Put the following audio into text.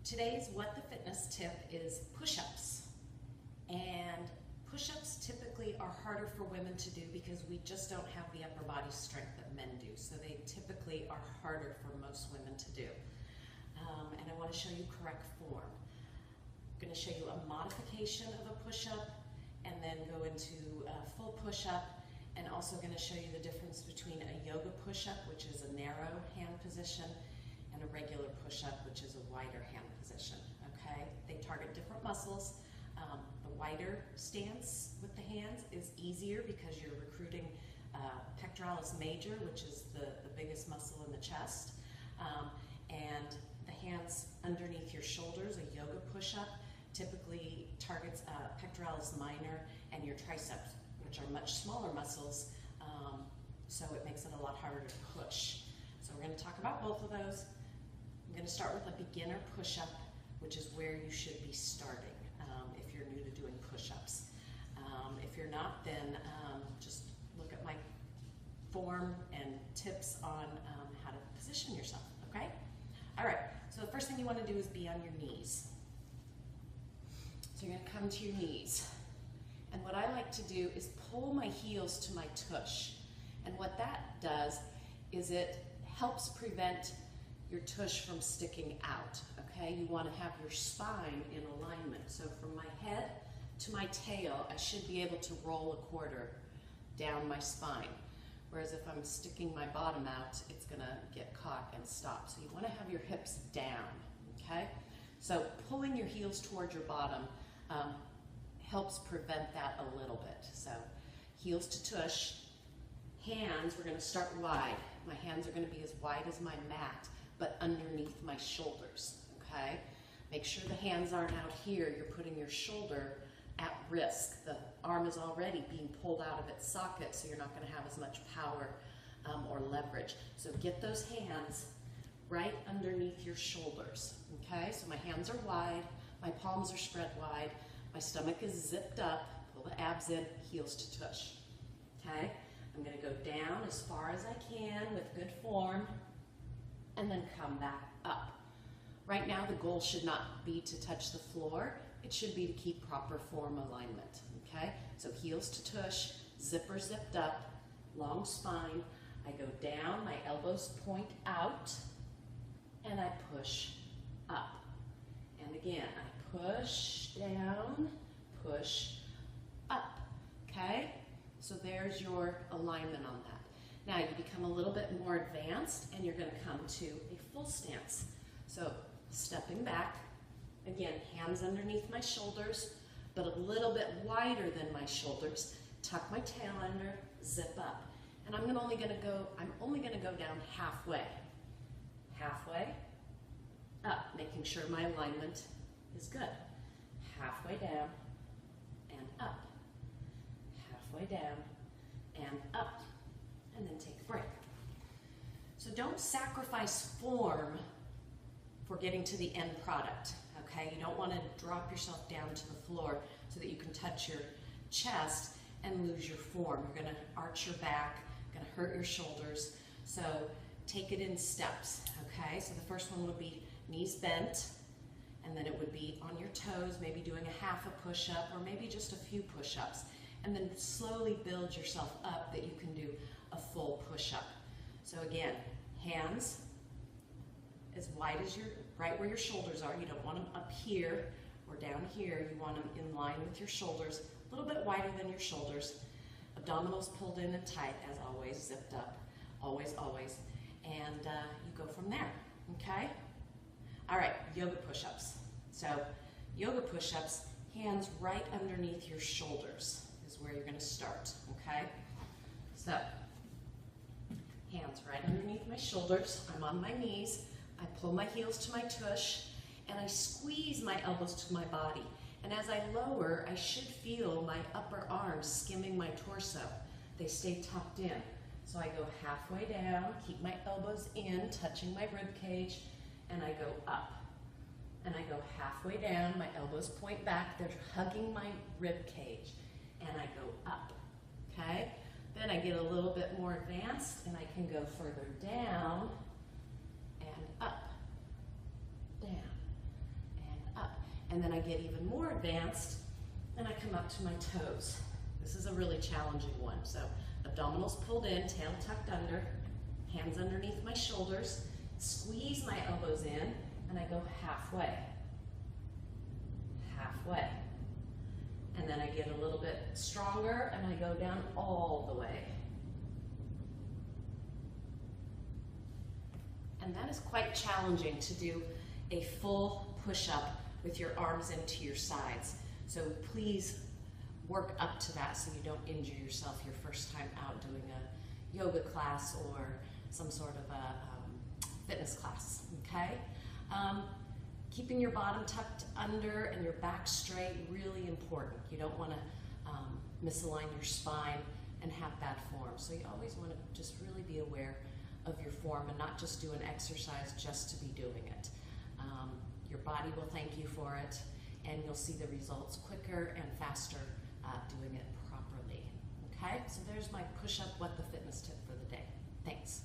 Today's What the Fitness tip is push-ups. And push-ups typically are harder for women to do because we just don't have the upper body strength that men do. So they typically are harder for most women to do. And I want to show you correct form. I'm going to show you a modification of a push-up and then go into a full push-up, and also going to show you the difference between a yoga push-up, which is a narrow hand position, and a regular push-up, which is a wider hand position, okay? They target different muscles. The wider stance with the hands is easier because you're recruiting pectoralis major, which is the biggest muscle in the chest, and the hands underneath your shoulders. A yoga push-up typically targets pectoralis minor and your triceps, which are much smaller muscles, so it makes it a lot harder to push. So we're going to talk about both of those. I'm going to start with a beginner push-up, which is where you should be starting if you're new to doing push-ups. If you're not, then just look at my form and tips on how to position yourself, okay? All right, so the first thing you want to do is be on your knees. So you're going to come to your knees. And what I like to do is pull my heels to my tush. And what that does is it helps prevent your tush from sticking out, okay? You want to have your spine in alignment. So from my head to my tail, I should be able to roll a quarter down my spine. Whereas if I'm sticking my bottom out, it's going to get caught and stop. So you want to have your hips down, okay? So pulling your heels towards your bottom helps prevent that a little bit. So heels to tush. Hands, we're going to start wide. My hands are going to be as wide as my mat, but underneath my shoulders, okay? Make sure the hands aren't out here. You're putting your shoulder at risk. The arm is already being pulled out of its socket, so you're not going to have as much power or leverage. So get those hands right underneath your shoulders, okay? So my hands are wide, my palms are spread wide, my stomach is zipped up, pull the abs in, heels to tush, okay? I'm going to go down as far as I can with good form, and then come back up. Right now the goal should not be to touch the floor, it should be to keep proper form alignment, okay? So heels to tush, zipper zipped up, long spine. I go down, my elbows point out, and I push up. And again, I push down, push up, okay? So there's your alignment on that. Now you become a little bit more advanced and you're going to come to a full stance. So stepping back, again, hands underneath my shoulders, but a little bit wider than my shoulders. Tuck my tail under, zip up. And I'm only going to go down halfway. Halfway up, making sure my alignment is good. Halfway down and up. Halfway down and up. And then take a break. So don't sacrifice form for getting to the end product, okay? You don't want to drop yourself down to the floor so that you can touch your chest and lose your form. You're going to arch your back, going to hurt your shoulders. So take it in steps, okay? So the first one would be knees bent, and then it would be on your toes, maybe doing a half a push-up or maybe just a few push-ups. And then slowly build yourself up that you can do a full push-up. So again, hands as wide as right where your shoulders are. You don't want them up here or down here. You want them in line with your shoulders, a little bit wider than your shoulders. Abdominals pulled in and tight, as always, zipped up, always, always. And you go from there, okay? All right, yoga push-ups. So yoga push-ups, hands right underneath your shoulders is where you're going to start, okay? So, hands right underneath my shoulders. I'm on my knees. I pull my heels to my tush, and I squeeze my elbows to my body. And as I lower, I should feel my upper arms skimming my torso. They stay tucked in. So I go halfway down, keep my elbows in, touching my rib cage, and I go up. And I go halfway down, my elbows point back, they're hugging my rib cage. And I go up, okay? Then I get a little bit more advanced and I can go further down and up, down, And then I get even more advanced and I come up to my toes. This is a really challenging one. So abdominals pulled in, tail tucked under, hands underneath my shoulders, squeeze my elbows in, and I go halfway. Halfway. And then I get a little bit stronger and I go down all the way. And that is quite challenging to do a full push-up with your arms into your sides. So please work up to that so you don't injure yourself your first time out doing a yoga class or some sort of a fitness class, okay? Keeping your bottom tucked under and your back straight, really important. You don't want to misalign your spine and have bad form. So you always want to just really be aware of your form and not just do an exercise just to be doing it. Your body will thank you for it, and you'll see the results quicker and faster doing it properly. Okay, so there's my push-up What the Fitness tip for the day. Thanks.